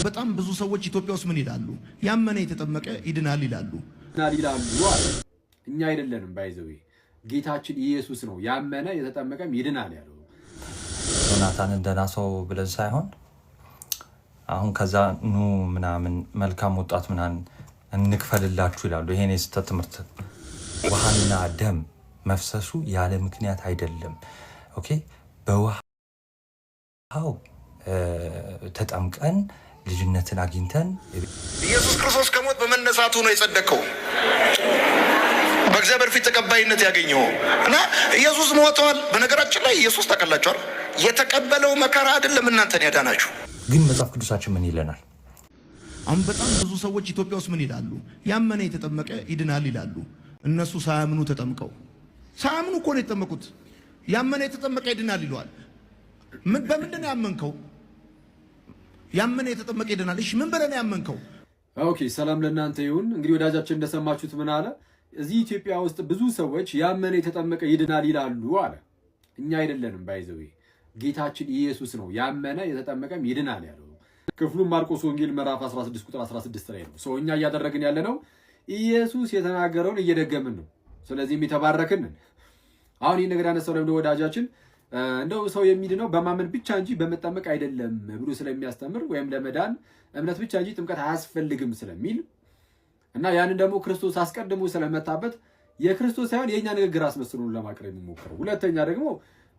በጣም ብዙ ሰዎች ኢትዮጵያ ውስጥ ምን ይላሉ? ያመነ የተጠመቀ ይድናል ይላሉ። እኛ አይደለንም ባይዘው ጌታችን ኢየሱስ ነው ያመነ የተጠመቀም ይድናል ያለው። ዮናታን እንደና ሰው ብለን ሳይሆን አሁን ከዛ ኑ ምናምን መልካም ወጣት ምናምን እንክፈልላችሁ ይላሉ። ይሄን የስህተት ትምህርት። ውሃና ደም መፍሰሱ ያለ ምክንያት አይደለም። ኦኬ፣ በውሃው ተጠምቀን ልጅነትን አግኝተን ኢየሱስ ክርስቶስ ከሞት በመነሳቱ ነው የጸደቀው፣ በእግዚአብሔር ፊት ተቀባይነት ያገኘው እና ኢየሱስ ሞቷል። በነገራችን ላይ ኢየሱስ ታውቃላችኋል፣ የተቀበለው መከራ አይደለም እናንተን ያዳናችሁ። ግን መጽሐፍ ቅዱሳችን ምን ይለናል? አሁን በጣም ብዙ ሰዎች ኢትዮጵያ ውስጥ ምን ይላሉ? ያመነ የተጠመቀ ይድናል ይላሉ። እነሱ ሳያምኑ ተጠምቀው፣ ሳያምኑ እኮ ነው የተጠመቁት። ያመነ የተጠመቀ ይድናል ይለዋል። በምንድን ነው ያመንከው? ያመነ የተጠመቀ ይድናል። እሺ ምን ብለህ ነው ያመንከው? ኦኬ፣ ሰላም ለእናንተ ይሁን። እንግዲህ ወዳጃችን እንደሰማችሁት ምን አለ? እዚህ ኢትዮጵያ ውስጥ ብዙ ሰዎች ያመነ የተጠመቀ ይድናል ይላሉ አለ። እኛ አይደለንም ባይዘው ጌታችን ኢየሱስ ነው ያመነ የተጠመቀም ይድናል ያለው። ክፍሉም ማርቆስ ወንጌል ምዕራፍ 16 ቁጥር 16 ላይ ነው። ሰው እኛ እያደረግን ያለ ነው ኢየሱስ የተናገረውን እየደገምን ነው። ስለዚህም የተባረክን። አሁን ይህ ነገር ያነሳው ለምን ወዳጃችን እንደው ሰው የሚድነው በማመን ብቻ እንጂ በመጠመቅ አይደለም ብሎ ስለሚያስተምር ወይም ለመዳን እምነት ብቻ እንጂ ጥምቀት አያስፈልግም ስለሚል እና ያንን ደግሞ ክርስቶስ አስቀድሞ ስለመታበት የክርስቶስ ሳይሆን የኛ ንግግር አስመስሎ ለማቅረብ የሚሞክረው። ሁለተኛ ደግሞ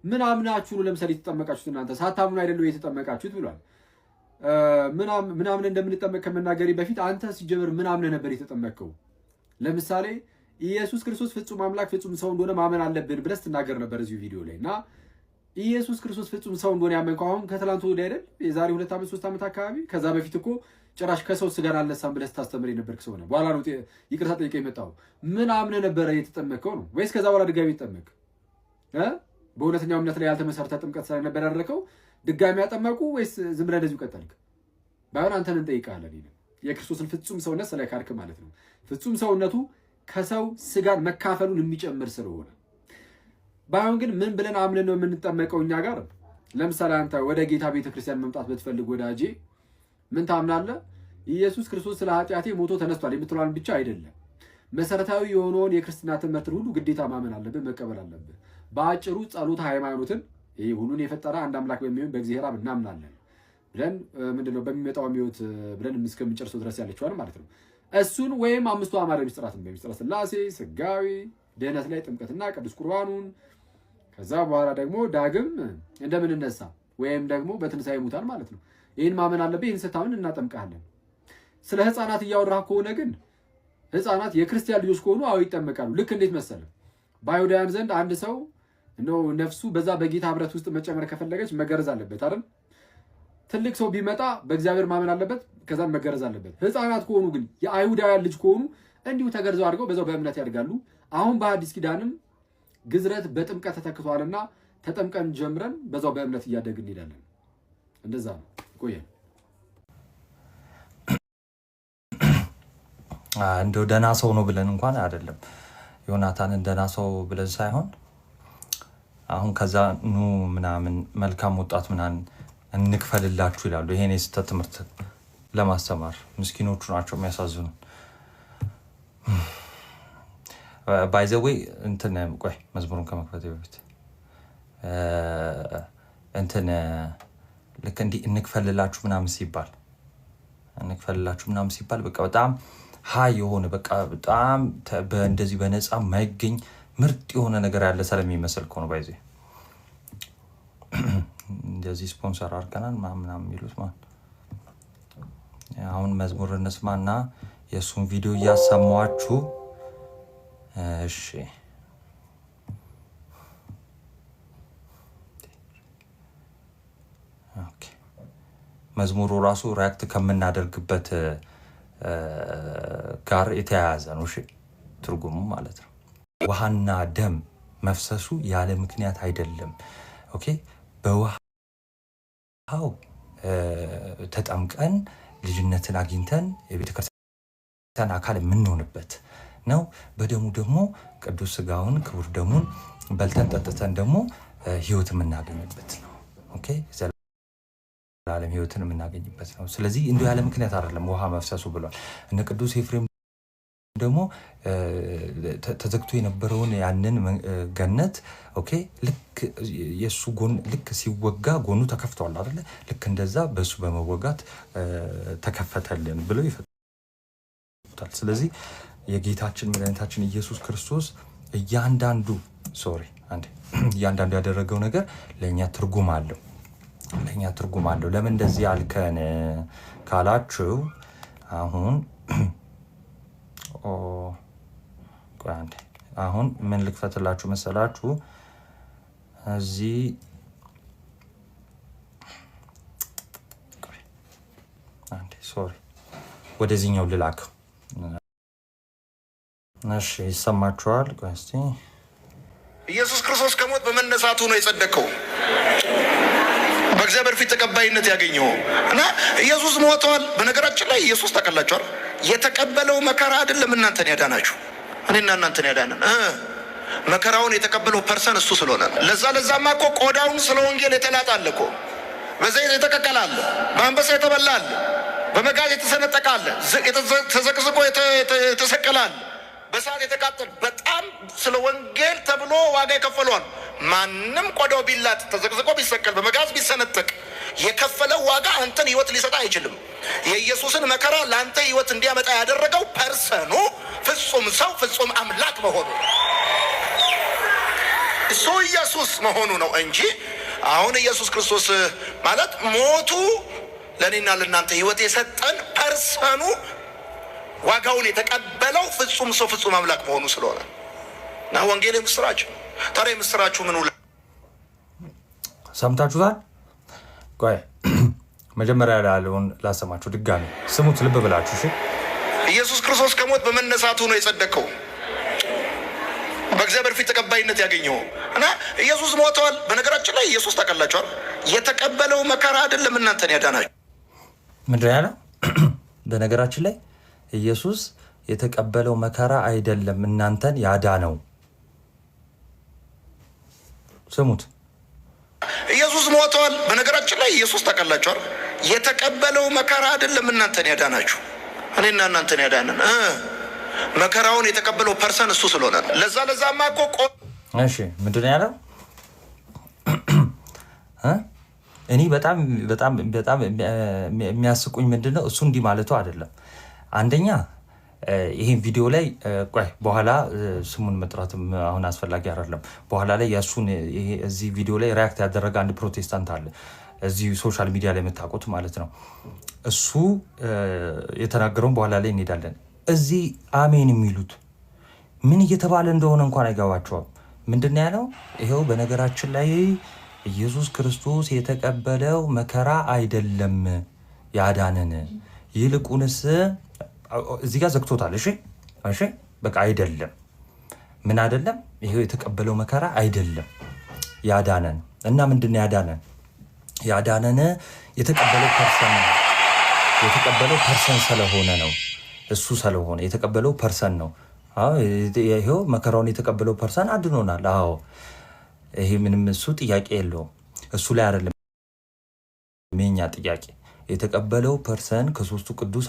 ምን አምናችሁ ነው ለምሳሌ የተጠመቃችሁት? እናንተ ሳታምኑ አይደለም የተጠመቃችሁት ብሏል። ምን አምነን እንደምንጠመቅ ከመናገሬ በፊት አንተ ሲጀምር ምን አምነህ ነበር የተጠመቅከው? ለምሳሌ ኢየሱስ ክርስቶስ ፍጹም አምላክ ፍጹም ሰው እንደሆነ ማመን አለብን ብለህ ስትናገር ነበር እዚሁ ቪዲዮ ላይ። እና ኢየሱስ ክርስቶስ ፍጹም ሰው እንደሆነ ያመንከው አሁን ከትላንቱ ወዲያ አይደል? የዛሬ 2 ዓመት 3 ዓመት አካባቢ። ከዛ በፊት እኮ ጭራሽ ከሰው ስጋን አልነሳም ብለህ ስታስተምር የነበርክ ሰው ነህ። በኋላ ነው ይቅርታ ጠይቀህ የመጣው። ምን አምነህ ነበረ የተጠመቅከው ነው? ወይስ ከዛ በኋላ ድጋሚ ተጠመቅ? በእውነተኛው እምነት ላይ ያልተመሰረተ ጥምቀት ስለነበር ያደረከው ድጋሚ ያጠመቁ ወይስ ዝም ብለህ እንደዚሁ ቀጠልክ? ባይሆን አንተን እንጠይቃለን። የክርስቶስን ፍጹም ሰውነት ስለካድክ ማለት ነው። ፍጹም ሰውነቱ ከሰው ስጋን መካፈሉን የሚጨምር ስለሆነ ባይሆን ግን ምን ብለን አምነን ነው የምንጠመቀው? እኛ ጋር ለምሳሌ አንተ ወደ ጌታ ቤተክርስቲያን መምጣት ብትፈልግ ወዳጄ ምን ታምናለህ? ኢየሱስ ክርስቶስ ስለ ኃጢአቴ ሞቶ ተነስቷል የምትለዋን ብቻ አይደለም፣ መሰረታዊ የሆነውን የክርስትና ትምህርትን ሁሉ ግዴታ ማመን አለብህ፣ መቀበል አለብህ። በአጭሩ ጸሎት ሃይማኖትን ይሄ ሁሉን የፈጠረ አንድ አምላክ በሚሆን በእግዚአብሔር አብ እናምናለን ብለን ምንድነው በሚመጣው ሕይወት ብለን እስከምንጨርሰው ድረስ ያለችዋል ማለት ነው። እሱን ወይም አምስቱ አዕማደ ምስጢራትን በምስጢረ ሥላሴ ስጋዊ ድህነት ላይ ጥምቀትና ቅዱስ ቁርባኑን ከዛ በኋላ ደግሞ ዳግም እንደምንነሳ ወይም ደግሞ በትንሣኤ ሙታን ማለት ነው። ይህን ማመን አለብህ። ይህን ስታምን እናጠምቃለን። ስለ ህፃናት እያወራህ ከሆነ ግን ህፃናት የክርስቲያን ልጆች ከሆኑ አዎ ይጠመቃሉ። ልክ እንዴት መሰለ? በአይሁዳውያን ዘንድ አንድ ሰው ነው ነፍሱ በዛ በጌታ ህብረት ውስጥ መጨመር ከፈለገች መገረዝ አለበት አይደል? ትልቅ ሰው ቢመጣ በእግዚአብሔር ማመን አለበት፣ ከዛም መገረዝ አለበት። ህፃናት ከሆኑ ግን የአይሁዳውያን ልጅ ከሆኑ እንዲሁ ተገርዘው አድርገው በዛው በእምነት ያድጋሉ። አሁን በአዲስ ኪዳንም ግዝረት በጥምቀት ተተክቷልና ተጠምቀን ጀምረን በዛው በእምነት እያደግን እንሄዳለን። እንደዛ ነው። ቆየን እንደው ደህና ሰው ነው ብለን እንኳን አይደለም ዮናታንን ደህና ሰው ብለን ሳይሆን አሁን ከዛ ኑ ምናምን መልካም ወጣት ምናምን እንክፈልላችሁ ይላሉ። ይሄን የስህተት ትምህርት ለማስተማር ምስኪኖቹ ናቸው የሚያሳዝኑ። ባይዘዌይ እንትን ቆይ መዝሙሩን ከመክፈት በፊት እንትን ልክ እንዲህ እንክፈልላችሁ ምናምን ሲባል በቃ በጣም ሀይ የሆነ በቃ በጣም እንደዚህ በነፃ የማይገኝ ምርጥ የሆነ ነገር ያለ ስለሚመስል እኮ ነው። ባይዘ እንደዚህ ስፖንሰር አድርገናል ምናምን የሚሉት ማለት አሁን መዝሙር እንስማና የእሱን ቪዲዮ እያሰማኋችሁ እሺ። ኦኬ መዝሙሩ ራሱ ሪያክት ከምናደርግበት ጋር የተያያዘ ነው። እሺ ትርጉሙ ማለት ነው። ውሃና ደም መፍሰሱ ያለ ምክንያት አይደለም። ኦኬ በውሃው ተጠምቀን ልጅነትን አግኝተን የቤተክርስቲያን አካል የምንሆንበት ነው። በደሙ ደግሞ ቅዱስ ስጋውን ክቡር ደሙን በልተን ጠጥተን ደግሞ ህይወት የምናገኝበት ነው። ኦኬ ለዓለም ህይወትን የምናገኝበት ነው። ስለዚህ እንዲሁ ያለ ምክንያት አይደለም ውሃ መፍሰሱ ብሏል። እነ ቅዱስ ኤፍሬም ደግሞ ተዘግቶ የነበረውን ያንን ገነት ኦኬ ልክ የሱ ጎን ልክ ሲወጋ ጎኑ ተከፍቷል አይደለ? ልክ እንደዛ በሱ በመወጋት ተከፈተልን ብለው ይፈታል። ስለዚህ የጌታችን መድኃኒታችን ኢየሱስ ክርስቶስ እያንዳንዱ ያደረገው ነገር ለእኛ ትርጉም አለው። ለምን እንደዚህ አልከን ካላችሁ አሁን ምን ልክፈትላችሁ መሰላችሁ? እዚህ ወደዚህኛው ልላከው። እሺ ይሰማችኋል? እስቲ ኢየሱስ ክርስቶስ ከሞት በመነሳቱ ነው የጸደቀው፣ በእግዚአብሔር ፊት ተቀባይነት ያገኘው እና ኢየሱስ ሞቷል። በነገራችን ላይ ኢየሱስ ታውቃላችኋል፣ የተቀበለው መከራ አይደለም እናንተን ያዳናችሁ፣ እኔና እናንተን ያዳነን መከራውን የተቀበለው ፐርሰን እሱ ስለሆነ። ለዛማ እኮ ቆዳውን ስለ ወንጌል የተላጣለ እኮ፣ በዘይት የተቀቀላለ፣ በአንበሳ የተበላለ፣ በመጋዝ የተሰነጠቃለ፣ ተዘቅዝቆ የተሰቀላለ፣ በሰዓት የተቃጠል፣ በጣም ስለ ወንጌል ተብሎ ዋጋ የከፈሏል። ማንም ቆዳው ቢላጥ ተዘቅዝቆ ቢሰቀል በመጋዝ ቢሰነጠቅ የከፈለው ዋጋ አንተን ህይወት ሊሰጥ አይችልም። የኢየሱስን መከራ ለአንተ ህይወት እንዲያመጣ ያደረገው ፐርሰኑ ፍጹም ሰው ፍጹም አምላክ መሆኑ እሱ ኢየሱስ መሆኑ ነው እንጂ አሁን ኢየሱስ ክርስቶስ ማለት ሞቱ ለእኔና ለእናንተ ህይወት የሰጠን ፐርሰኑ ዋጋውን የተቀበለው ፍጹም ሰው ፍጹም አምላክ መሆኑ ስለሆነ እና ወንጌል የምስራች። ታዲያ የምስራችሁ ምን ሰምታችሁታል? ቆይ መጀመሪያ ያለውን ላሰማችሁ ድጋሚ ስሙት፣ ልብ ብላችሁ እሺ። ኢየሱስ ክርስቶስ ከሞት በመነሳቱ ነው የጸደቀው፣ በእግዚአብሔር ፊት ተቀባይነት ያገኘው እና ኢየሱስ ሞቷል። በነገራችን ላይ ኢየሱስ ታውቃላችኋል፣ የተቀበለው መከራ አይደለም እናንተን ያዳናችሁ። ምንድን ያለው? በነገራችን ላይ ኢየሱስ የተቀበለው መከራ አይደለም እናንተን ያዳነው። ስሙት። ኢየሱስ ሞቷል። በነገራችን ላይ ኢየሱስ ታውቃላችኋል፣ የተቀበለው መከራ አይደለም እናንተን ያዳናችሁ፣ እኔና እናንተን ያዳነን መከራውን የተቀበለው ፐርሰን እሱ ስለሆነ። ለዛማ እኮ እሺ፣ ምንድን ነው ያለው? እኔ በጣም የሚያስቁኝ ምንድን ነው እሱ እንዲህ ማለቱ አይደለም። አንደኛ ይሄን ቪዲዮ ላይ ቆይ በኋላ ስሙን መጥራትም አሁን አስፈላጊ አይደለም። በኋላ ላይ የእሱን እዚህ ቪዲዮ ላይ ሪያክት ያደረገ አንድ ፕሮቴስታንት አለ እዚህ ሶሻል ሚዲያ ላይ የምታውቁት ማለት ነው። እሱ የተናገረውን በኋላ ላይ እንሄዳለን። እዚህ አሜን የሚሉት ምን እየተባለ እንደሆነ እንኳን አይገባቸውም። ምንድን ነው ያለው? ይኸው በነገራችን ላይ ኢየሱስ ክርስቶስ የተቀበለው መከራ አይደለም ያዳነን፣ ይልቁንስ እዚህ ጋር ዘግቶታል። እሺ በቃ አይደለም፣ ምን አይደለም? ይሄው የተቀበለው መከራ አይደለም ያዳነን። እና ምንድን ነው ያዳነን? ያዳነን የተቀበለው ፐርሰን ነው። የተቀበለው ፐርሰን ስለሆነ ነው። እሱ ስለሆነ የተቀበለው ፐርሰን ነው። ይሄው መከራውን የተቀበለው ፐርሰን አድኖናል። አዎ ይሄ ምንም እሱ ጥያቄ የለውም። እሱ ላይ አይደለም የኛ ጥያቄ። የተቀበለው ፐርሰን ከሶስቱ ቅዱስ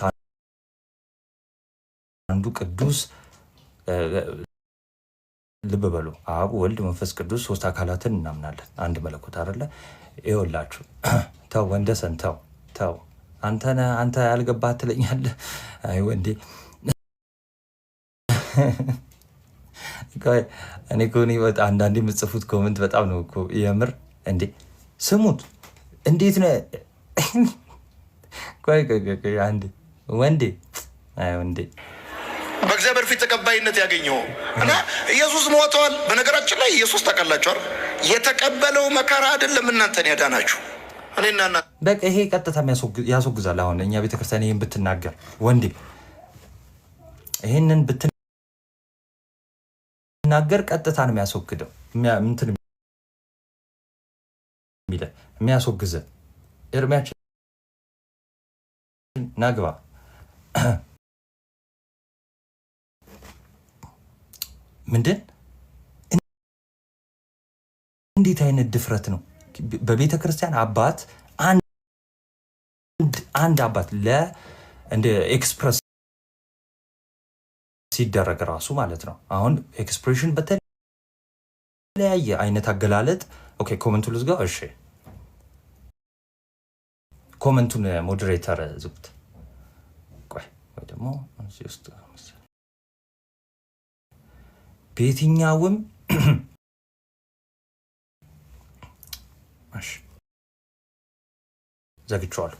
አንዱ ቅዱስ፣ ልብ በሉ፣ አብ ወልድ መንፈስ ቅዱስ ሶስት አካላትን እናምናለን። አንድ መለኮት አይደለ? ይኸውላችሁ ተው ወንደሰን ተው አንተ ያልገባህ ትለኛለህ። አይ ወንዴ እኔ እኮ አንዳንዴ የምጽፉት ኮመንት በጣም ነው እኮ የምር። እንዴ ስሙት፣ እንዴት ነው? ቆይ አንዴ ወንዴ፣ አይ ወንዴ በእግዚአብሔር ፊት ተቀባይነት ያገኘው እና ኢየሱስ ሞቷል። በነገራችን ላይ ኢየሱስ ታውቃላችኋል፣ የተቀበለው መከራ አይደለም እናንተን ያዳናችሁ፣ እኔና በቃ ይሄ ቀጥታ ያስወግዛል። አሁን እኛ ቤተክርስቲያን ይሄን ብትናገር ወንዴ፣ ይሄንን ብትናገር ቀጥታ ነው የሚያስወግደው። እንትን የሚያስወግዘ እርሚያችን ናግባ ምንድን እንዴት አይነት ድፍረት ነው? በቤተ ክርስቲያን አባት አንድ አባት እንደ ኤክስፕረስ ሲደረግ ራሱ ማለት ነው። አሁን ኤክስፕሬሽን በተለያየ አይነት አገላለጥ ኦኬ ኮመንቱ ልዝጋ። እሺ ኮመንቱን ሞዴሬተር ዝብት ቆይ ወይ ደግሞ በየትኛውም እሺ ዘግቼዋለሁ።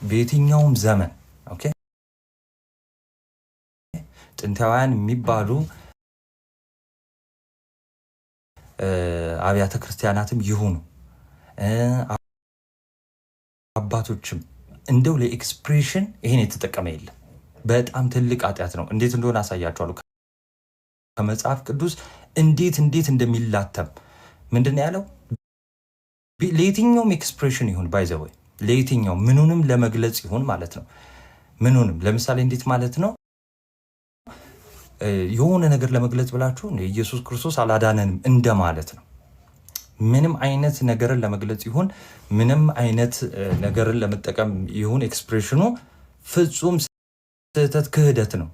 በየትኛውም ዘመን ኦኬ ጥንታውያን የሚባሉ አብያተ ክርስቲያናትም ይሁኑ አባቶችም እንደው ለኤክስፕሬሽን ይሄን የተጠቀመ የለም። በጣም ትልቅ ኃጢአት ነው። እንዴት እንደሆነ አሳያችኋለሁ። ከመጽሐፍ ቅዱስ እንዴት እንደሚላተም ምንድን ነው ያለው? ለየትኛውም ኤክስፕሬሽን ይሁን ባይዘወይ ለየትኛው ምኑንም ለመግለጽ ይሁን ማለት ነው። ምኑንም ለምሳሌ እንዴት ማለት ነው የሆነ ነገር ለመግለጽ ብላችሁ ኢየሱስ ክርስቶስ አላዳነንም እንደማለት ነው። ምንም አይነት ነገርን ለመግለጽ ይሁን ምንም አይነት ነገርን ለመጠቀም ይሁን ኤክስፕሬሽኑ ፍጹም ስህተት ክህደት ነው።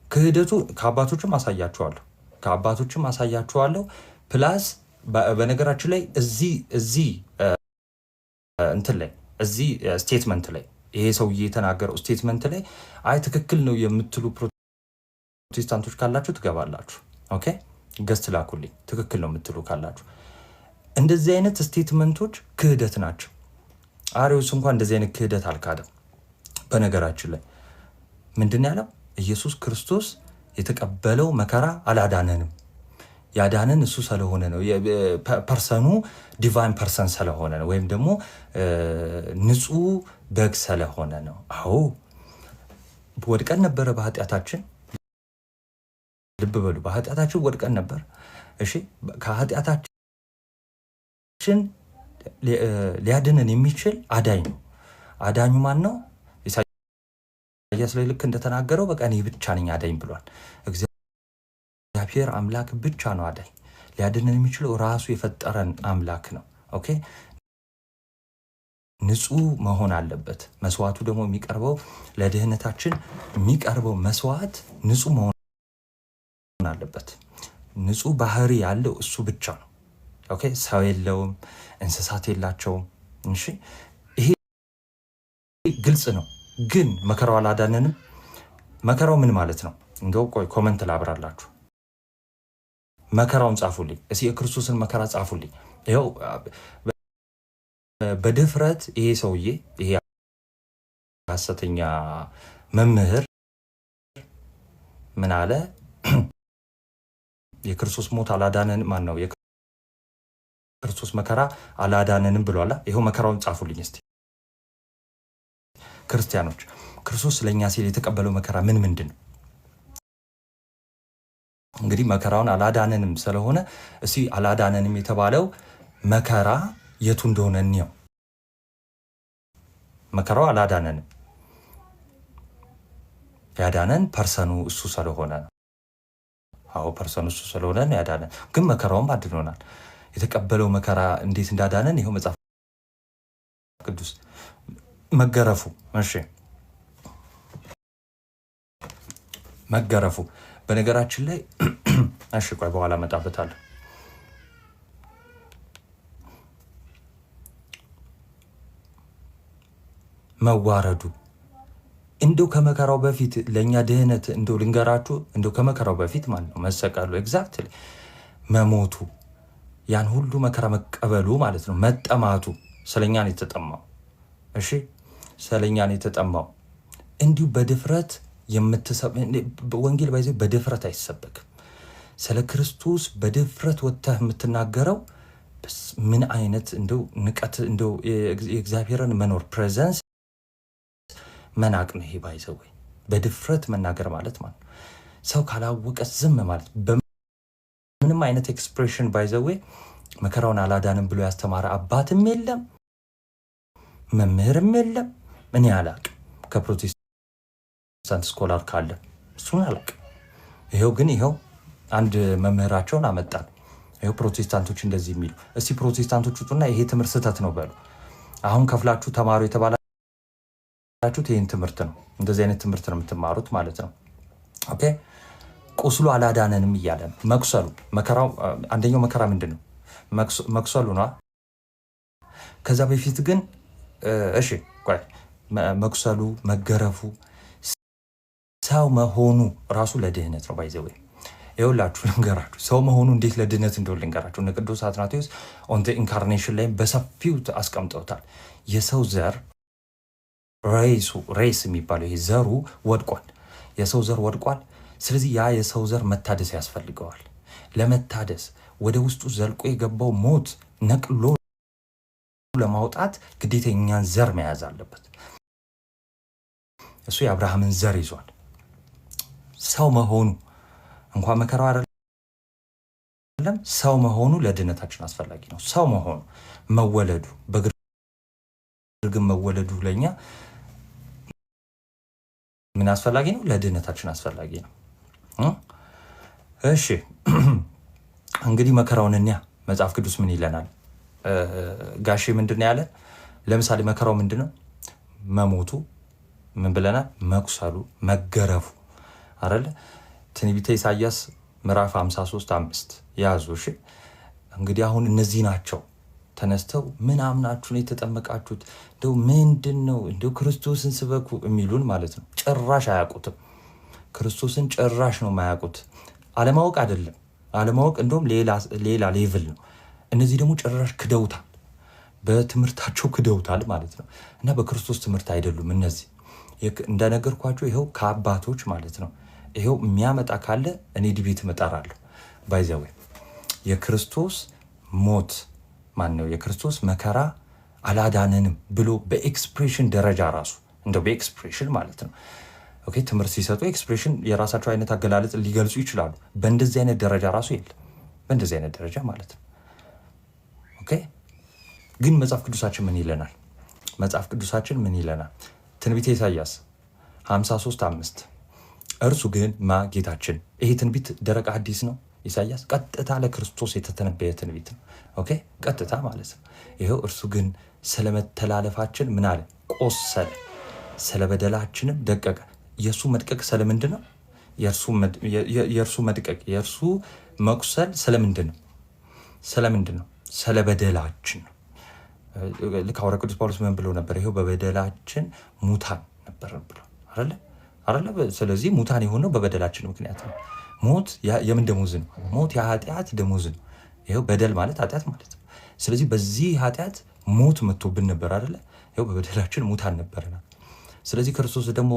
ክህደቱ ከአባቶችም አሳያችኋለሁ። ፕላስ በነገራችን ላይ እዚህ እንትን ላይ እዚህ ስቴትመንት ላይ ይሄ ሰውዬ የተናገረው ስቴትመንት ላይ አይ ትክክል ነው የምትሉ ፕሮቴስታንቶች ካላችሁ ትገባላችሁ። ኦኬ ገስት ላኩልኝ። ትክክል ነው የምትሉ ካላችሁ እንደዚህ አይነት ስቴትመንቶች ክህደት ናቸው። አሪዮስ እንኳን እንደዚህ አይነት ክህደት አልካደም። በነገራችን ላይ ምንድን ያለው ኢየሱስ ክርስቶስ የተቀበለው መከራ አላዳነንም። ያዳነን እሱ ስለሆነ ነው። ፐርሰኑ ዲቫይን ፐርሰን ስለሆነ ነው፣ ወይም ደግሞ ንጹህ በግ ስለሆነ ነው። አዎ ወድቀን ነበረ በኃጢአታችን። ልብ በሉ፣ በኃጢአታችን ወድቀን ነበር። እሺ ከኃጢአታችን ሊያድነን የሚችል አዳኝ ነው። አዳኙ ማን ነው? ኢሳያስ ላይ ልክ እንደተናገረው በቃ እኔ ብቻ ነኝ አዳኝ ብሏል። እግዚአብሔር አምላክ ብቻ ነው አዳኝ። ሊያድነን የሚችለው ራሱ የፈጠረን አምላክ ነው። ኦኬ ንጹህ መሆን አለበት። መስዋዕቱ ደግሞ የሚቀርበው ለድህነታችን የሚቀርበው መስዋዕት ንጹህ መሆን አለበት። ንጹህ ባህሪ ያለው እሱ ብቻ ነው። ኦኬ ሰው የለውም፣ እንስሳት የላቸውም። እሺ ይሄ ግልጽ ነው። ግን መከራው አላዳነንም። መከራው ምን ማለት ነው? እንደው ቆይ ኮመንት ላብራላችሁ። መከራውን ጻፉልኝ እስኪ፣ የክርስቶስን መከራ ጻፉልኝ። ይኸው በድፍረት ይሄ ሰውዬ ይሄ ሐሰተኛ መምህር ምን አለ? የክርስቶስ ሞት አላዳነንም፣ ማን ነው የክርስቶስ መከራ አላዳነንም ብሏላ። ይኸው መከራውን ጻፉልኝ እስቲ ክርስቲያኖች። ክርስቶስ ስለኛ ሲል የተቀበለው መከራ ምንድን ነው? እንግዲህ መከራውን አላዳነንም ስለሆነ እስቲ አላዳነንም የተባለው መከራ የቱ እንደሆነ እንየው። መከራው አላዳነንም፣ ያዳነን ፐርሰኑ እሱ ስለሆነ ነው። አዎ ፐርሰኑ እሱ ስለሆነ ነው ያዳነን። ግን መከራውም አድኖናል። የተቀበለው መከራ እንዴት እንዳዳነን ይኸው መጽሐፍ ቅዱስ። መገረፉ፣ እሺ መገረፉ በነገራችን ላይ እሺ ቆይ በኋላ መጣበታለሁ። መዋረዱ እንደው ከመከራው በፊት ለኛ ድህነት እንደው ልንገራችሁ፣ እንደው ከመከራው በፊት ማለት ነው መሰቀሉ፣ ኤግዛክትሊ መሞቱ፣ ያን ሁሉ መከራ መቀበሉ ማለት ነው። መጠማቱ፣ ስለኛ ነው የተጠማው። እሺ ስለኛ ነው የተጠማው። እንዲሁ በድፍረት ወንጌል ባይዘ በድፍረት አይሰበክም። ስለ ክርስቶስ በድፍረት ወጥተህ የምትናገረው ምን አይነት እንደው ንቀት፣ እንደው የእግዚአብሔርን መኖር ፕሬዘንስ መናቅ ነው። ይሄ ባይዘው በድፍረት መናገር ማለት ማለት ሰው ካላወቀ ዝም ማለት በምንም አይነት ኤክስፕሬሽን ባይዘው መከራውን አላዳንም ብሎ ያስተማረ አባትም የለም መምህርም የለም። እኔ አላቅም። ከፕሮቴስታንት ስኮላር ካለ እሱን አላቅም። ይኸው ግን ይኸው አንድ መምህራቸውን አመጣን። ይኸው ፕሮቴስታንቶች እንደዚህ የሚሉ እስቲ ፕሮቴስታንቶች ውጡና ይሄ ትምህርት ስህተት ነው በሉ። አሁን ከፍላችሁ ተማሩ የተባላችሁት ይህን ትምህርት ነው። እንደዚህ አይነት ትምህርት ነው የምትማሩት ማለት ነው። ኦኬ ቁስሉ አላዳነንም እያለ ነው። መቁሰሉ መከራው፣ አንደኛው መከራ ምንድን ነው? መቁሰሉ ነው። ከዛ በፊት ግን እሺ ቆይ መቁሰሉ፣ መገረፉ፣ ሰው መሆኑ ራሱ ለድህነት ነው። ባይዘው ይኸውላችሁ ልንገራችሁ ሰው መሆኑ እንዴት ለድህነት እንደሆነ ልንገራችሁ። እነ ቅዱስ አትናቴዎስ ኦን ዘ ኢንካርኔሽን ላይ በሰፊው አስቀምጠውታል። የሰው ዘር ሬስ የሚባለው ይሄ ዘሩ ወድቋል። የሰው ዘር ወድቋል። ስለዚህ ያ የሰው ዘር መታደስ ያስፈልገዋል። ለመታደስ ወደ ውስጡ ዘልቆ የገባው ሞት ነቅሎ ለማውጣት ግዴታ የኛን ዘር መያዝ አለበት። እሱ የአብርሃምን ዘር ይዟል። ሰው መሆኑ እንኳን መከራው አይደለም፣ ሰው መሆኑ ለድነታችን አስፈላጊ ነው። ሰው መሆኑ መወለዱ፣ በግርግም መወለዱ ለኛ ምን አስፈላጊ ነው? ለድነታችን አስፈላጊ ነው። እሺ እንግዲህ መከራውን እኛ መጽሐፍ ቅዱስ ምን ይለናል? ጋሼ ምንድን ነው ያለን? ለምሳሌ መከራው ምንድን ነው? መሞቱ ምን ብለናል? መቁሰሉ፣ መገረፉ አይደለ? ትንቢተ ኢሳይያስ ምዕራፍ 53:5 ያዙ። እሺ እንግዲህ አሁን እነዚህ ናቸው ተነስተው ምን አምናችሁ ነው የተጠመቃችሁት? እንደው ምንድን ነው እንደው ክርስቶስን ስበኩ የሚሉን ማለት ነው። ጭራሽ አያውቁትም። ክርስቶስን ጭራሽ ነው የማያውቁት። አለማወቅ አይደለም፣ አለማወቅ እንደውም ሌላ ሌቭል ነው። እነዚህ ደግሞ ጭራሽ ክደውታል፣ በትምህርታቸው ክደውታል ማለት ነው። እና በክርስቶስ ትምህርት አይደሉም እነዚህ። እንደነገርኳቸው ይኸው ከአባቶች ማለት ነው። ይኸው የሚያመጣ ካለ እኔ ዲቤት እመጣራለሁ። ባይዘዌ የክርስቶስ ሞት ማነው የክርስቶስ መከራ አላዳነንም ብሎ በኤክስፕሬሽን ደረጃ ራሱ እንደው በኤክስፕሬሽን ማለት ነው። ኦኬ ትምህርት ሲሰጡ ኤክስፕሬሽን የራሳቸው አይነት አገላለጽ ሊገልጹ ይችላሉ። በእንደዚህ አይነት ደረጃ ራሱ የለም፣ በእንደዚህ አይነት ደረጃ ማለት ነው። ኦኬ ግን መጽሐፍ ቅዱሳችን ምን ይለናል? መጽሐፍ ቅዱሳችን ምን ይለናል? ትንቢተ ኢሳይያስ 53:5 እርሱ ግን ጌታችን። ይሄ ትንቢት ደረቅ ሐዲስ ነው። ኢሳይያስ ቀጥታ ለክርስቶስ የተተነበየ ትንቢት ነው። ኦኬ ቀጥታ ማለት ነው። ይሄው እርሱ ግን ስለመተላለፋችን ምን አለ? ቆሰለ፣ ስለ በደላችንም ደቀቀ። የእርሱ መድቀቅ ስለምንድን ነው? የእርሱ መድቀቅ የእርሱ መቁሰል ስለምንድን ነው? ስለምንድን ነው? ስለ በደላችን ነው። ልክ ሐዋርያው ቅዱስ ጳውሎስ ምን ብሎ ነበር? ይሄው በበደላችን ሙታን ነበር ብሎ አይደለ? ስለዚህ ሙታን የሆነው በበደላችን ምክንያት ነው። ሞት የምን ደሞዝ ነው? ሞት የኃጢአት ደሞዝ ነው። ይኸው በደል ማለት ኃጢአት ማለት ነው። ስለዚህ በዚህ ኃጢአት ሞት መጥቶብን ነበር አይደለ? ይኸው በበደላችን ሙታን ነበርና፣ ስለዚህ ክርስቶስ ደግሞ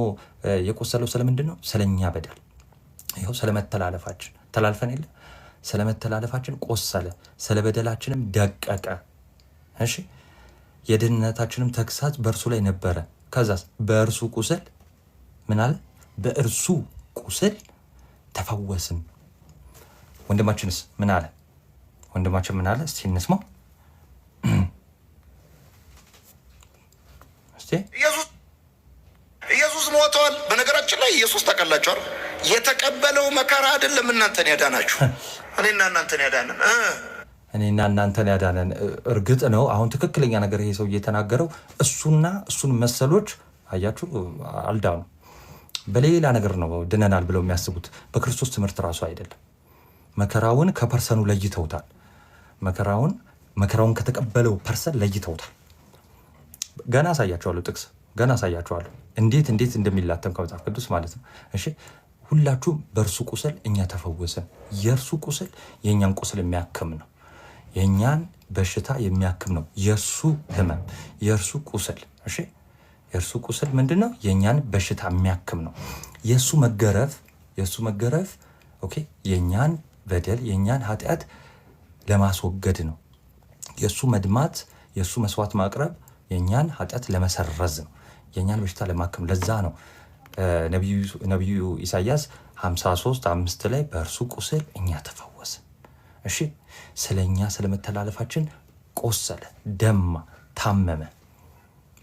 የቆሰለው ስለምንድን ነው? ስለኛ በደል። ይኸው ስለመተላለፋችን ተላልፈን የለ ስለመተላለፋችን ቆሰለ፣ ስለ በደላችንም ደቀቀ። እሺ የድህነታችንም ተግሳጽ በእርሱ ላይ ነበረ። ከዛስ በእርሱ ቁስል ምን አለ? በእርሱ ቁስል ተፈወስን። ወንድማችንስ ምን አለ? ወንድማችን ምን አለ? እስቲ እንስማው። እስቲ ኢየሱስ ሞቷል። በነገራችን ላይ ኢየሱስ ታውቃላችኋል፣ የተቀበለው መከራ አይደለም እናንተን ያዳናችሁ፣ እኔና እናንተን ያዳነን እኔና እናንተን ያዳነን። እርግጥ ነው አሁን ትክክለኛ ነገር ይሄ ሰው እየተናገረው እሱና እሱን መሰሎች አያችሁ አልዳኑ። በሌላ ነገር ነው ድነናል ብለው የሚያስቡት፣ በክርስቶስ ትምህርት ራሱ አይደለም። መከራውን ከፐርሰኑ ለይተውታል። መከራውን ከተቀበለው ፐርሰን ለይተውታል። ገና አሳያቸዋለሁ፣ ጥቅስ ገና አሳያቸዋለሁ፣ እንዴት እንደሚላተም ከመጽሐፍ ቅዱስ ማለት ነው። እሺ ሁላችሁም በእርሱ ቁስል እኛ ተፈወስን። የእርሱ ቁስል የእኛን ቁስል የሚያክም ነው። የእኛን በሽታ የሚያክም ነው የእርሱ ህመም፣ የእርሱ ቁስል። እሺ የእርሱ ቁስል ምንድን ነው? የእኛን በሽታ የሚያክም ነው። የእሱ መገረፍ ኦኬ የእኛን በደል የእኛን ኃጢአት ለማስወገድ ነው። የእሱ መድማት፣ የእሱ መስዋዕት ማቅረብ የእኛን ኃጢአት ለመሰረዝ ነው፣ የእኛን በሽታ ለማከም። ለዛ ነው ነቢዩ ኢሳይያስ 53:5 ላይ በእርሱ ቁስል እኛ ተፈወስን። እሺ ስለ እኛ ስለመተላለፋችን ቆሰለ፣ ደማ፣ ታመመ።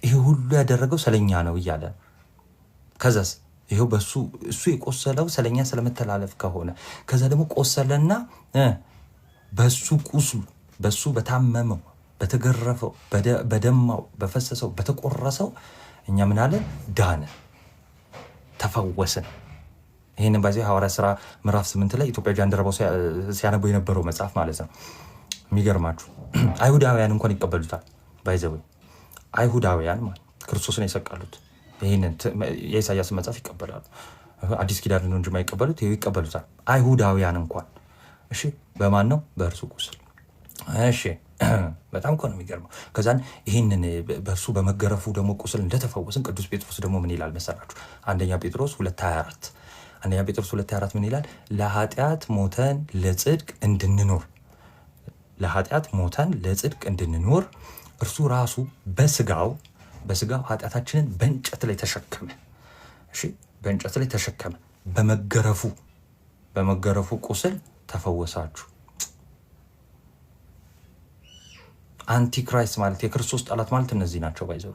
ይሄ ሁሉ ያደረገው ስለኛ ነው እያለ ከዛስ ይሄው እሱ የቆሰለው ስለኛ ስለመተላለፍ ከሆነ ከዛ ደግሞ ቆሰለና በሱ ቁስሉ በሱ በታመመው በተገረፈው በደማው በፈሰሰው በተቆረሰው እኛ ምን አለን? ዳነ፣ ተፈወስን። ይህንን ባይዘ ሐዋርያ ሥራ ምዕራፍ 8 ላይ ኢትዮጵያ ጃንደረባው ሲያነቡ የነበረው መጽሐፍ ማለት ነው። የሚገርማችሁ አይሁዳውያን እንኳን ይቀበሉታል። ባይዘው አይሁዳውያን ማለት ክርስቶስን የሰቀሉት ይህንን የኢሳያስ መጽሐፍ ይቀበላሉ። አዲስ ኪዳን ነው እንጂ የማይቀበሉት ይሄው ይቀበሉታል። አይሁዳውያን እንኳን እሺ፣ በማን ነው? በእርሱ ቁስል። እሺ፣ በጣም እኮ ነው የሚገርመው። ከዛን ይህንን በእርሱ በመገረፉ ደግሞ ቁስል እንደተፈወስን ቅዱስ ጴጥሮስ ደግሞ ምን ይላል መሰላችሁ? አንደኛ ጴጥሮስ 2:24 ምን ይላል? ለኃጢአት ሞተን ለጽድቅ እንድንኖር እርሱ ራሱ በስጋው ኃጢአታችንን በእንጨት ላይ ተሸከመ። እሺ፣ በእንጨት ላይ ተሸከመ። በመገረፉ ቁስል ተፈወሳችሁ። አንቲክራይስት ማለት የክርስቶስ ጠላት ማለት እነዚህ ናቸው። ባይዘው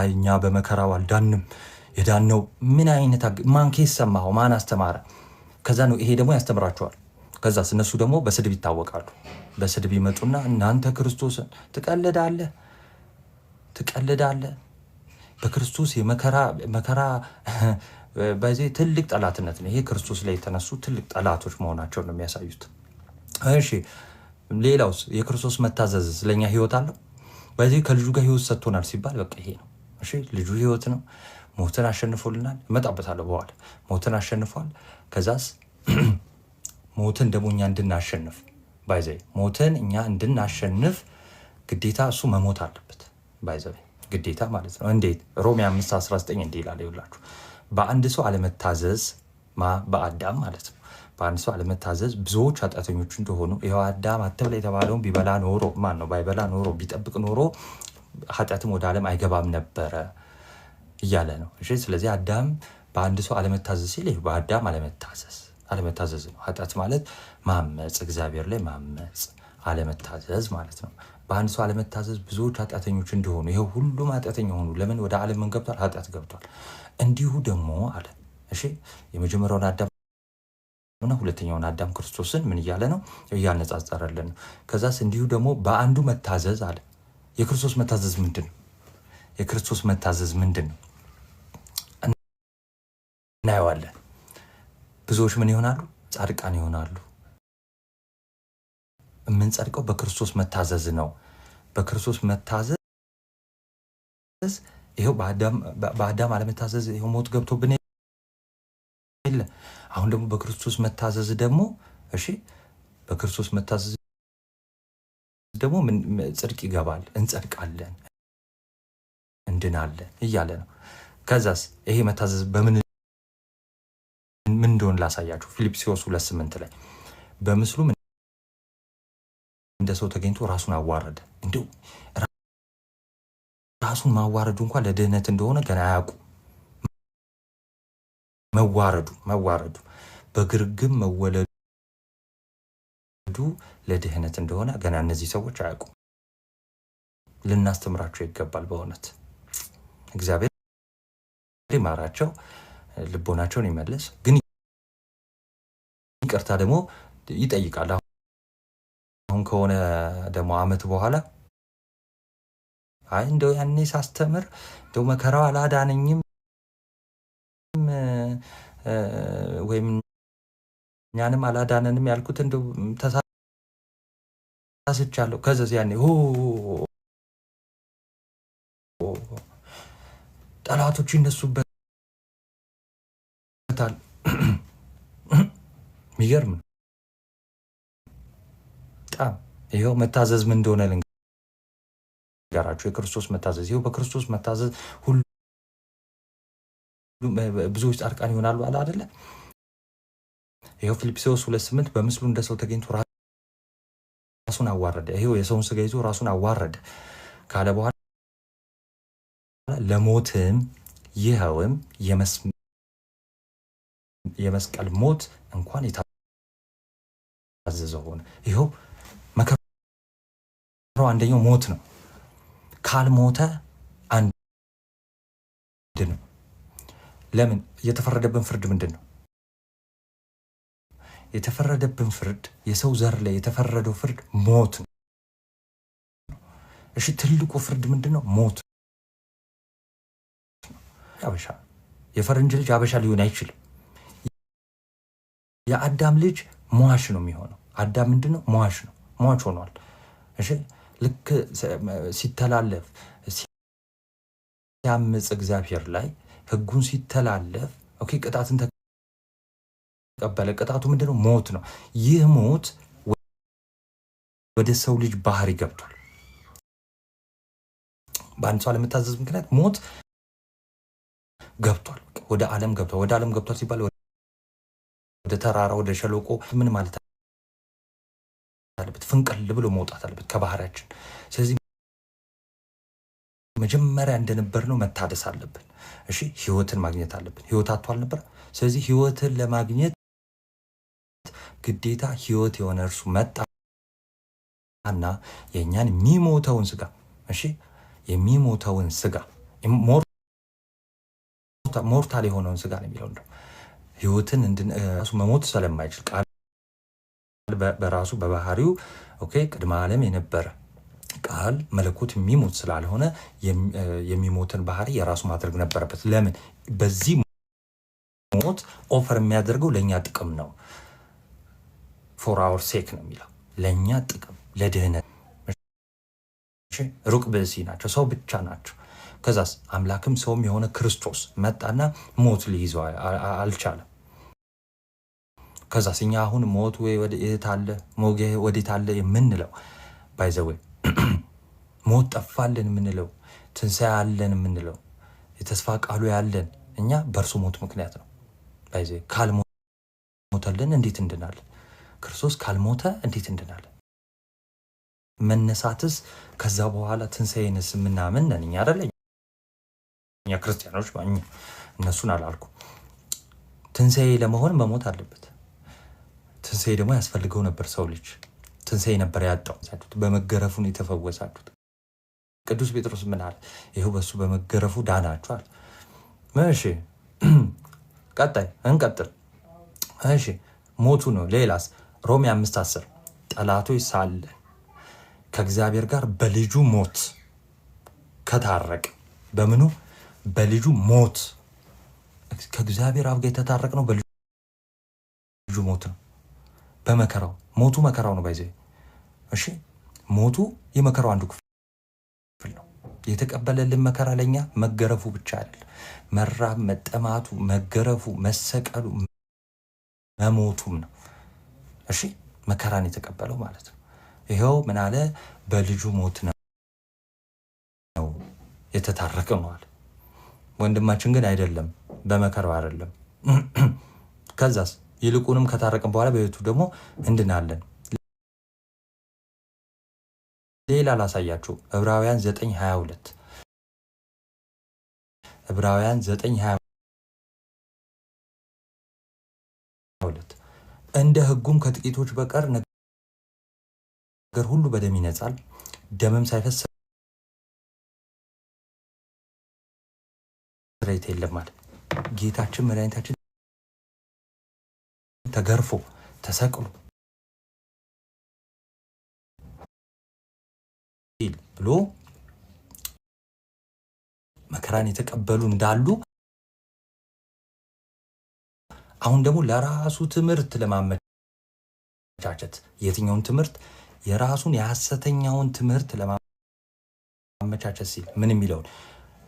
እኛ በመከራው አልዳንም። የዳነው ምን አይነት ማን ኬስ ሰማኸው? ማን አስተማረ? ከዛ ነው ይሄ ደግሞ ያስተምራቸዋል። ከዛ እነሱ ደግሞ በስድብ ይታወቃሉ። በስድብ ይመጡና እናንተ ክርስቶስን ትቀልዳለህ። በክርስቶስ መከራ በዚህ ትልቅ ጠላትነት ነው። ይሄ ክርስቶስ ላይ የተነሱ ትልቅ ጠላቶች መሆናቸውን ነው የሚያሳዩት። እሺ፣ ሌላውስ የክርስቶስ መታዘዝ ስለኛ ህይወት አለው። በዚህ ከልጁ ጋር ህይወት ሰጥቶናል ሲባል በቃ ይሄ ነው። እሺ፣ ልጁ ህይወት ነው። ሞትን አሸንፎልናል። እመጣበታለሁ በኋላ። ሞትን አሸንፏል። ከዛስ ሞትን ደግሞ እኛ እንድናሸንፍ ሞትን እኛ እንድናሸንፍ ግዴታ እሱ መሞት አለበት። ግዴታ ማለት ነው። እንዴት? ሮሜ 5:19 እንዲህ ይላል። ይውላችሁ በአንድ ሰው አለመታዘዝ በአዳም ማለት ነው። በአንድ ሰው አለመታዘዝ ብዙዎች ኃጢአተኞች እንደሆኑ ይኸው አዳም አትብላ የተባለውን ቢበላ ኖሮ ባይበላ ኖሮ ቢጠብቅ ኖሮ ኃጢአትም ወደ ዓለም አይገባም ነበረ እያለ ነው። እሺ፣ ስለዚህ አዳም በአንድ ሰው አለመታዘዝ ሲል በአዳም አለመታዘዝ ነው። ኃጢአት ማለት ማመፅ፣ እግዚአብሔር ላይ ማመፅ፣ አለመታዘዝ ማለት ነው። በአንድ ሰው አለመታዘዝ ብዙዎች ኃጢአተኞች እንደሆኑ ይኸው ሁሉም ኃጢአተኛ ሆኑ። ለምን? ወደ ዓለም ምን ገብቷል? ኃጢአት ገብቷል። እንዲሁ ደግሞ አለ። እሺ፣ የመጀመሪያውን አዳም እና ሁለተኛውን አዳም ክርስቶስን ምን እያለ ነው? እያነጻጸረልን ነው። ከዛስ እንዲሁ ደግሞ በአንዱ መታዘዝ አለ። የክርስቶስ መታዘዝ ምንድን ነው? የክርስቶስ መታዘዝ ምንድን ነው? እናየዋለን። ብዙዎች ምን ይሆናሉ? ጻድቃን ይሆናሉ። የምንጸድቀው በክርስቶስ መታዘዝ ነው። በክርስቶስ መታዘዝ ይኸው በአዳም አለመታዘዝ ይኸው ሞት ገብቶብን የለ። አሁን ደግሞ በክርስቶስ መታዘዝ ደግሞ እሺ፣ በክርስቶስ መታዘዝ ደግሞ ጽድቅ ይገባል፣ እንጸድቃለን፣ እንድናለን እያለ ነው። ከዛስ ይሄ መታዘዝ በምን እንደሆነ ላሳያችሁ። ፊልጵስዩስ 2:8 ላይ በምስሉ እንደ ሰው ተገኝቶ ራሱን አዋረደ። እንዲሁ ራሱን ማዋረዱ እንኳን ለድህነት እንደሆነ ገና አያውቁ። መዋረዱ በግርግም መወለዱ ለድህነት እንደሆነ ገና እነዚህ ሰዎች አያውቁ። ልናስተምራቸው ይገባል። በእውነት እግዚአብሔር ይማራቸው፣ ልቦናቸውን ይመልስ። ግን ይቅርታ ደግሞ ይጠይቃል። አሁን ከሆነ ደግሞ ዓመት በኋላ አይ እንደው ያኔ ሳስተምር እንደው መከራው አላዳነኝም ወይም እኛንም አላዳነንም ያልኩት እንደው ተሳስቻለሁ። ከዚህ ያኔ ጠላቶች ይነሱበታል። የሚገርም ነው በጣም። ይኸው መታዘዝ ምን እንደሆነ ልንገራችሁ። የክርስቶስ መታዘዝ ይኸው በክርስቶስ መታዘዝ ሁሉ ብዙዎች ጻድቃን ይሆናሉ አለ አይደለ? ይኸው ፊልጵስዩስ 2:8 በምስሉ እንደ ሰው ተገኝቶ ራሱን አዋረደ። ይኸው የሰውን ስጋ ይዞ ራሱን አዋረደ ካለ በኋላ ለሞትም ይኸውም የመስቀል ሞት እንኳን የታዘዘ ሆነ። ይኸው መከራው አንደኛው ሞት ነው። ካልሞተ አንድ ነው። ለምን? የተፈረደብን ፍርድ ምንድን ነው? የተፈረደብን ፍርድ የሰው ዘር ላይ የተፈረደው ፍርድ ሞት ነው። እሺ ትልቁ ፍርድ ምንድነው? ሞት። አበሻ የፈረንጅ ልጅ አበሻ ሊሆን አይችልም። የአዳም ልጅ ሟች ነው የሚሆነው። አዳም ምንድነው? ሟች ነው። ሟች ሆኗል። እሺ ልክ ሲተላለፍ ሲያምጽ እግዚአብሔር ላይ ህጉን ሲተላለፍ ኦኬ ቅጣትን ተቀበለ። ቅጣቱ ምንድነው? ሞት ነው። ይህ ሞት ወደ ሰው ልጅ ባህሪ ገብቷል። በአንድ ሰው ለመታዘዝ ምክንያት ሞት ገብቷል። ወደ ዓለም ገብቷል። ወደ ዓለም ገብቷል ሲባል ወደ ተራራ ወደ ሸለቆ ምን ማለት አለበት? ፍንቅል ብሎ መውጣት አለበት ከባህሪያችን። ስለዚህ መጀመሪያ እንደነበርነው መታደስ አለብን። እሺ ህይወትን ማግኘት አለብን። ህይወት አጥቷል ነበር። ስለዚህ ህይወትን ለማግኘት ግዴታ ህይወት የሆነ እርሱ መጣና የኛን የሚሞተውን ስጋ እሺ የሚሞተውን ስጋ ሞርታል የሆነውን ስጋ ነው የሚለው እንደው ህይወትን እንድንራሱ መሞት ስለማይችል ቃል በራሱ በባህሪው ኦኬ ቅድመ ዓለም የነበረ ቃል መለኮት የሚሞት ስላልሆነ የሚሞትን ባህሪ የራሱ ማድረግ ነበረበት። ለምን? በዚህ ሞት ኦፈር የሚያደርገው ለኛ ጥቅም ነው። ፎር አወር ሴክ ነው የሚለው ለኛ ጥቅም ለድህነት። ሩቅ ብእሲ ናቸው፣ ሰው ብቻ ናቸው። ከዛስ አምላክም ሰውም የሆነ ክርስቶስ መጣና ሞት ሊይዘው አልቻለም። ከዛስ እኛ አሁን ሞት ወዴት አለ ሞጌ ወዴት አለ የምንለው ባይዘው ሞት ጠፋልን የምንለው ትንሣኤ አለን የምንለው የተስፋ ቃሉ ያለን እኛ በእርሱ ሞት ምክንያት ነው። ባይዘው ካልሞተልን እንዴት እንድናለን? ክርስቶስ ካልሞተ እንዴት እንድናለን? መነሳትስ ከዛ በኋላ ትንሣኤንስ ምናምን ነን እኛ አይደለ? እኛ ክርስቲያኖች ባኝ እነሱን አላልኩ። ትንሣኤ ለመሆን መሞት አለበት። ትንሣኤ ደግሞ ያስፈልገው ነበር። ሰው ልጅ ትንሣኤ ነበር ያጣው። በመገረፉ ነው የተፈወሳችሁት። ቅዱስ ጴጥሮስ ምን አለ? ይሄው በሱ በመገረፉ ዳናችኋል። እሺ ቀጣይ እንቀጥል። እሺ ሞቱ ነው። ሌላስ? ሮሜ 5:10 ጠላቶች ሳለን ከእግዚአብሔር ጋር በልጁ ሞት ከታረቅ። በምኑ? በልጁ ሞት ከእግዚአብሔር አብ ጋር የተታረቅ ነው። በልጁ ሞት ነው። በመከራው ሞቱ መከራው ነው ባይዘ እሺ ሞቱ የመከራው አንዱ ክፍል ነው። የተቀበለልን መከራ ለኛ መገረፉ ብቻ አይደል። መራብ፣ መጠማቱ፣ መገረፉ፣ መሰቀሉ፣ መሞቱም ነው። እሺ መከራን የተቀበለው ማለት ነው። ይሄው ምን አለ? በልጁ ሞት ነው የተታረቀው ነው አለ። ወንድማችን ግን አይደለም፣ በመከራው አይደለም። ከዛስ ይልቁንም ከታረቀን በኋላ በህይወቱ ደግሞ እንድናለን። ሌላ ላሳያችሁ። ዕብራውያን 9:22 ዕብራውያን 9:22 እንደ ህጉም ከጥቂቶች በቀር ነገር ሁሉ በደም ይነጻል፣ ደምም ሳይፈስ ስርየት የለም ማለት ጌታችን መድኃኒታችን ተገርፎ ተሰቅሎ ብሎ መከራን የተቀበሉ እንዳሉ አሁን ደግሞ ለራሱ ትምህርት ለማመቻቸት የትኛውን ትምህርት? የራሱን የሐሰተኛውን ትምህርት ለማመቻቸት ሲል ምን የሚለውን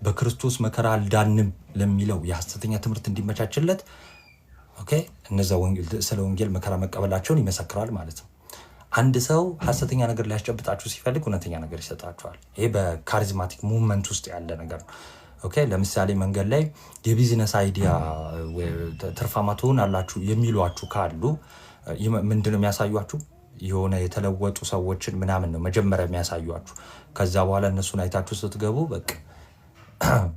በክርስቶስ መከራ አልዳንም ለሚለው የሐሰተኛ ትምህርት እንዲመቻችለት ኦኬ እነዛ ስለ ወንጌል መከራ መቀበላቸውን ይመሰክራል ማለት ነው። አንድ ሰው ሐሰተኛ ነገር ሊያስጨብጣችሁ ሲፈልግ እውነተኛ ነገር ይሰጣችኋል። ይሄ በካሪዝማቲክ ሙቭመንት ውስጥ ያለ ነገር ነው። ኦኬ ለምሳሌ መንገድ ላይ የቢዝነስ አይዲያ ትርፋማ ትሆናላችሁ የሚሏችሁ ካሉ ምንድነው የሚያሳዩአችሁ? የሆነ የተለወጡ ሰዎችን ምናምን ነው መጀመሪያ የሚያሳዩአችሁ። ከዛ በኋላ እነሱን አይታችሁ ስትገቡ በቃ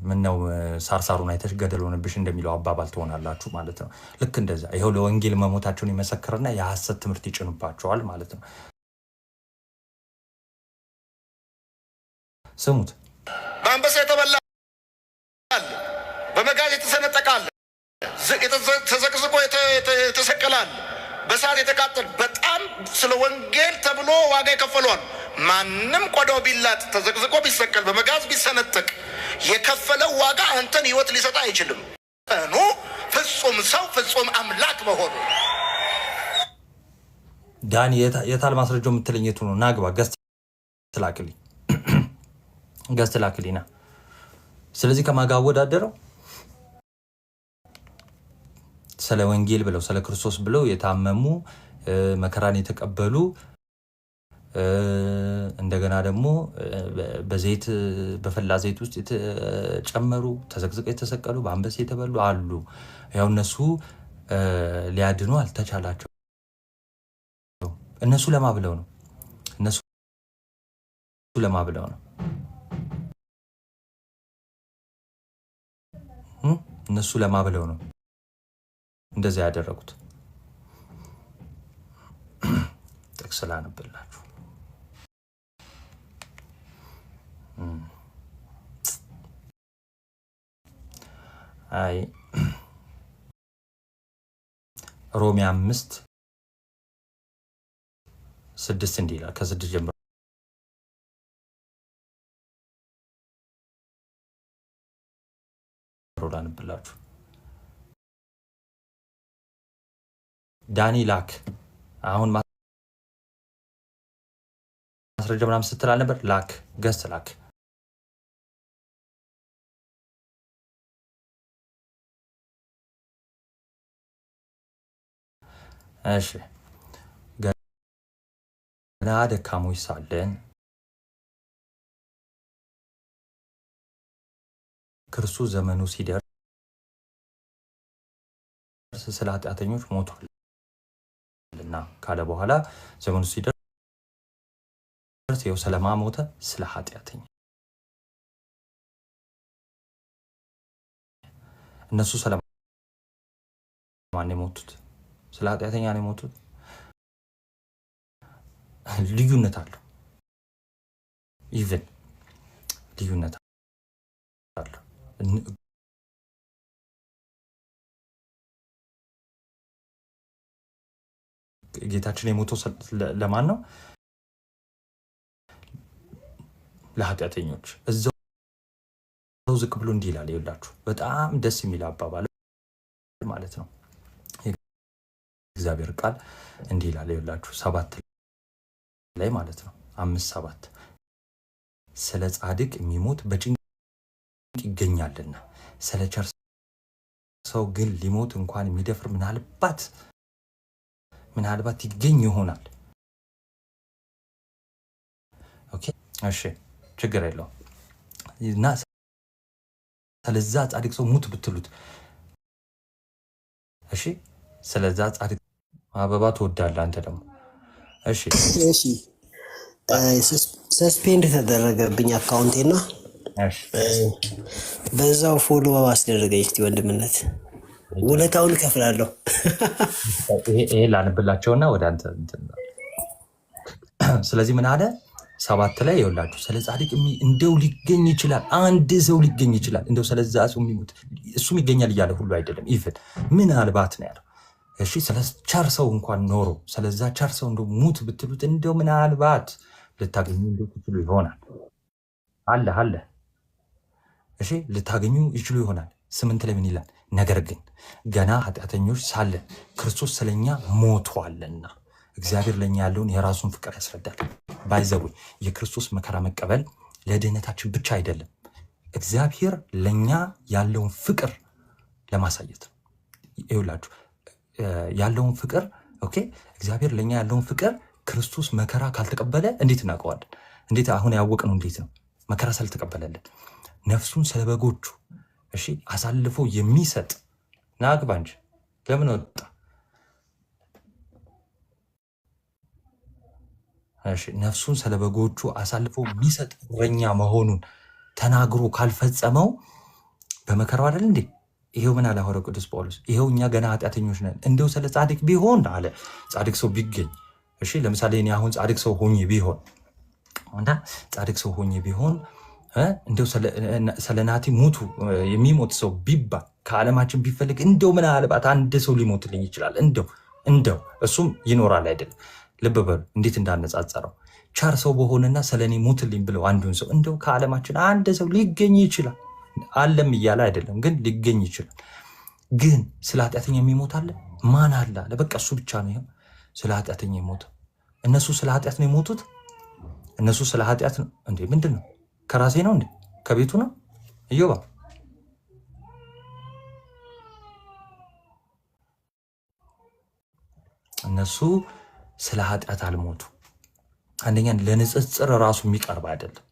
ምነው ሳርሳሩን አይተሽ ገደል ሆነብሽ እንደሚለው አባባል ትሆናላችሁ ማለት ነው። ልክ እንደዛ ይሄው ለወንጌል መሞታቸውን ይመሰክርና የሐሰት ትምህርት ይጭኑባቸዋል ማለት ነው። ስሙት። በአንበሳ የተበላ በመጋዝ የተሰነጠቃል፣ ተዘቅዝቆ የተሰቀላል፣ በእሳት የተቃጠሉ በጣም ስለ ወንጌል ተብሎ ዋጋ የከፈሏል። ማንም ቆዳው ቢላጥ ተዘቅዝቆ ቢሰቀል በመጋዝ ቢሰነጠቅ የከፈለው ዋጋ አንተን ህይወት ሊሰጥ አይችልም። ፍጹም ሰው ፍጹም አምላክ መሆኑ ዳኒ የታል ማስረጃው የምትለኝ የቱ ነው? ናግባ ገስት ላክልኝ ና። ስለዚህ ከማጋ አወዳደረው ስለ ወንጌል ብለው ስለ ክርስቶስ ብለው የታመሙ መከራን የተቀበሉ እንደገና ደግሞ በዘይት በፈላ ዘይት ውስጥ የተጨመሩ ተዘቅዝቀው የተሰቀሉ በአንበሳ የተበሉ አሉ። ያው እነሱ ሊያድኑ አልተቻላቸው። እነሱ ለማብለው ነው እነሱ ለማብለው ነው እንደዛ ያደረጉት። ጥቅስ ላንብላችሁ። አይ ሮሜ 5:6 እንዲህ ይላል። ከ6 ጀምሮ ላንብላችሁ። ዳኒ ላክ አሁን ማስረጃ ምናምን ስትል አልነበር? ላክ ገስት ላክ። እሺ ገና ደካሞች ሳለን ክርስቶስ ዘመኑ ሲደርስ ስለ ኃጢአተኞች ሞቷልና ካለ በኋላ ዘመኑ ሲደርስ ይኸው ስለማ ሞተ? ስለ ኃጢአተኛ። እነሱ ስለማን የሞቱት? ስለ ኃጢአተኛ ነው የሞቱት። ልዩነት አለው። ኢቭን ልዩነት አለው። ጌታችን የሞተው ለማን ነው? ለኃጢአተኞች። እዛው ዝቅ ብሎ እንዲህ ይላል። ይኸውላችሁ በጣም ደስ የሚል አባባል ማለት ነው። እግዚአብሔር ቃል እንዲህ ይላል። ይኸውላችሁ 7 ላይ ማለት ነው 5:7 ስለ ጻድቅ የሚሞት በጭንቅ ይገኛልና ስለ ቸር ሰው ግን ሊሞት እንኳን የሚደፍር ምናልባት ይገኝ ይሆናል። ኦኬ እሺ ችግር የለውም። እና ስለዛ ጻድቅ ሰው ሙት ብትሉት እሺ፣ ስለዛ ጻድቅ አበባ ትወዳለህ አንተ ደግሞ እሺ። ሰስፔንድ ተደረገብኝ አካውንቴና በዛው ፎሎ አስደረገኝ። እስቲ ወንድምነት ውለታውን እከፍላለሁ። ይሄ ላንብላቸውና ወደ አንተ ስለዚህ ምን አለ 7 ላይ ይኸውላችሁ ስለ ጻድቅ እንደው ሊገኝ ይችላል፣ አንድ ሰው ሊገኝ ይችላል። እንደው ስለዛ ሰው የሚሞት እሱም ይገኛል እያለ ሁሉ አይደለም። ኢቭን ምናልባት ነው ያለው። እሺ ስለ ቸር ሰው እንኳን ኖሮ ስለዛ ቸር ሰው እንደው ሙት ብትሉት እንደው ምናልባት ልታገኙ እንደው ትችሉ ይሆናል። አለ እሺ ልታገኙ ይችሉ ይሆናል። 8 ላይ ምን ይላል? ነገር ግን ገና ኃጢአተኞች ሳለን ክርስቶስ ስለኛ ሞቷልና። እግዚአብሔር ለኛ ያለውን የራሱን ፍቅር ያስረዳል። ባይዘው የክርስቶስ መከራ መቀበል ለድህነታችን ብቻ አይደለም፣ እግዚአብሔር ለኛ ያለውን ፍቅር ለማሳየት ነው። ይኸውላችሁ ያለውን ፍቅር ኦኬ፣ እግዚአብሔር ለኛ ያለውን ፍቅር ክርስቶስ መከራ ካልተቀበለ እንዴት እናውቀዋለን? እንዴት አሁን ያወቅነው እንዴት ነው? መከራ ሳልተቀበለልን ነፍሱን ስለበጎቹ እሺ አሳልፎ የሚሰጥ ናግባ እንጂ ለምን ወጣ? እሺ ነፍሱን ስለበጎቹ አሳልፎ የሚሰጥ እረኛ መሆኑን ተናግሮ ካልፈጸመው በመከራው አይደል እንዴ? ይሄው ምን አለ ሐዋርያው ቅዱስ ጳውሎስ? ይሄው እኛ ገና ኃጢአተኞች ነን፣ እንደው ስለ ጻድቅ ቢሆን አለ። ጻድቅ ሰው ቢገኝ እሺ፣ ለምሳሌ እኔ አሁን ጻድቅ ሰው ሆኜ ቢሆን እና ጻድቅ ሰው ሆኜ ቢሆን እንደው ስለ ናቲ ሙቱ የሚሞት ሰው ቢባል ከዓለማችን ቢፈልግ እንደው ምናልባት አንድ ሰው ሊሞትልኝ ይችላል። እንደው እንደው እሱም ይኖራል አይደለም። ልብ በሉ እንዴት እንዳነጻጸረው ቻር ሰው በሆነና ስለኔ ሙትልኝ ብለው አንዱን ሰው እንደው ከዓለማችን አንድ ሰው ሊገኝ ይችላል አለም እያለ አይደለም፣ ግን ሊገኝ ይችላል። ግን ስለ ኃጢአተኛ የሚሞት አለ? ማን አለ? በቃ እሱ ብቻ ነው ስለ ኃጢአተኛ የሞተው። እነሱ ስለ ኃጢአት ነው የሞቱት። እነሱ ስለ ኃጢአት ነው እንዴ? ምንድን ነው? ከራሴ ነው እንዴ? ከቤቱ ነው? እዮባ እነሱ ስለ ኃጢአት አልሞቱ። አንደኛ ለንጽጽር ራሱ የሚቀርብ አይደለም።